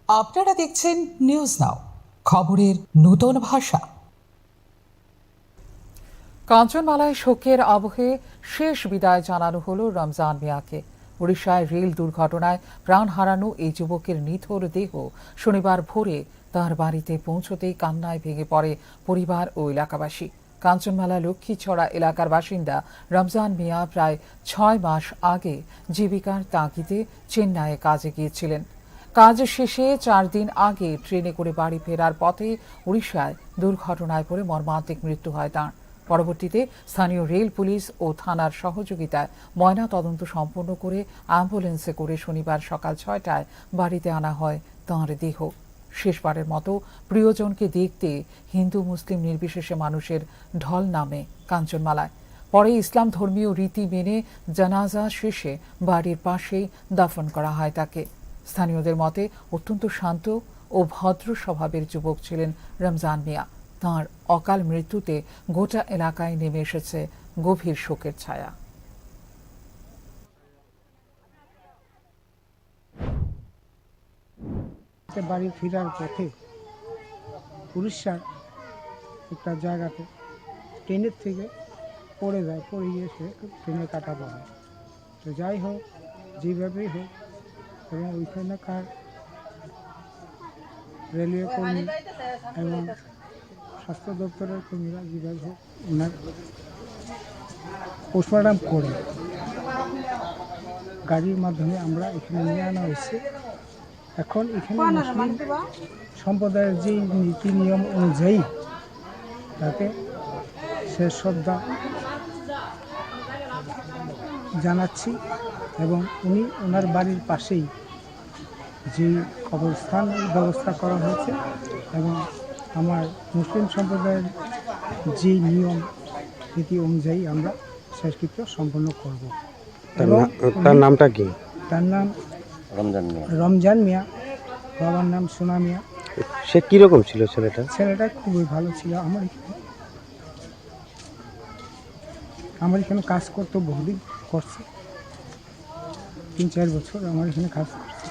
আপনারা দেখছেন news now, খবরের নতুন ভাষা। কাঞ্চনমালায় শোকের আবহে শেষ বিদায় জানানো হলো রমজান মিয়াকে। উড়িষ্যায় রেল দুর্ঘটনায় প্রাণ হারানো এই যুবকের নিথর দেহ শনিবার ভোরে তার বাড়িতে পৌঁছতেই কান্নায় ভেঙে পড়ে পরিবার ও এলাকাবাসী। কাঞ্চনমালা লক্ষ্মীছড়া এলাকার বাসিন্দা রমজান মিয়া প্রায় 6 মাস আগে জীবিকার তাগিদে চেন্নাইয়ে কাজে গিয়েছিলেন। কাজ শেষে 4 দিন আগে ট্রেনে করে বাড়ি ফেরার পথে উড়িষ্যায় দুর্ঘটনায় পড়ে মর্মান্তিক মৃত্যু হয় তাঁর। পরবর্তীতে স্থানীয় রেল পুলিশ ও থানার সহযোগিতায় ময়না তদন্ত সম্পন্ন করে অ্যাম্বুলেন্সে করে শনিবার সকাল 6টায় বাড়িতে আনা হয় তাঁর দেহ। শেষবারের মতো প্রিয়জনকে দেখতে হিন্দু মুসলিম নির্বিশেষে মানুষের ঢল নামে কাঞ্চনমালায়। পরে ইসলাম ধর্মীয় রীতি মেনে জানাজা শেষে বাড়ির পাশেই দাফন করা হয় তাকে। স্থানীয়দের মতে অত্যন্ত শান্ত ও ভদ্র স্বভাবের যুবক ছিলেন রমজান মিয়া। তাঁর অকাল মৃত্যুতে গোটা এলাকায় নেমে এসেছে গভীর শোকের ছায়া। বাড়ি ফেরার পথে উড়িষ্যার একটা জায়গাতে ট্রেনের থেকে পড়ে যায়, পড়ে গিয়ে সে ট্রেনে কাটা পড়ে। তো যাই হোক, যেভাবেই হোক, এবং ওইখানকার রেলওয়ে কর্মী এবং স্বাস্থ্য দপ্তরের কর্মীরা যেভাবে হোক ওনার পোস্টমর্টম করে গাড়ির মাধ্যমে আমরা এখানে নিয়ে আনা হয়েছে। এখন এখানে মুসলিম সম্প্রদায়ের যে নীতি নিয়ম অনুযায়ী তাকে শেষ শ্রদ্ধা জানাচ্ছি, এবং উনি ওনার বাড়ির পাশেই যে কবরস্থান ব্যবস্থা করা হয়েছে এবং আমার মুসলিম সম্প্রদায়ের যে নিয়ম নীতি অনুযায়ী আমরা শেষকৃত্য সম্পন্ন করব। তার নামটা কি? তার নাম রমজান মিয়া, বাবার নাম সোনা মিয়া। সে কিরকম ছিল ছেলেটা? ছেলেটা খুবই ভালো ছিল। আমার এখানে কাজ করতো, বহুদিন করছে, 3-4 বছর আমার এখানে কাজ করছে।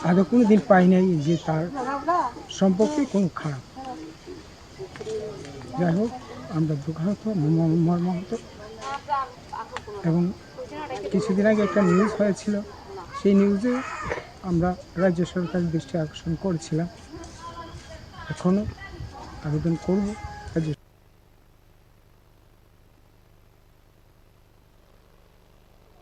আগে কোনো দিন পাই নাই যে তার সম্পর্কে কোনো খারাপ। যাই হোক, আমরা দুঃখাহত, মর্মাহত, এবং কিছুদিন আগে একটা নিউজ হয়েছিল, সেই নিউজে আমরা রাজ্য সরকারের দৃষ্টি আকর্ষণ করেছিলাম। এখনও আবেদন করব রাজ্য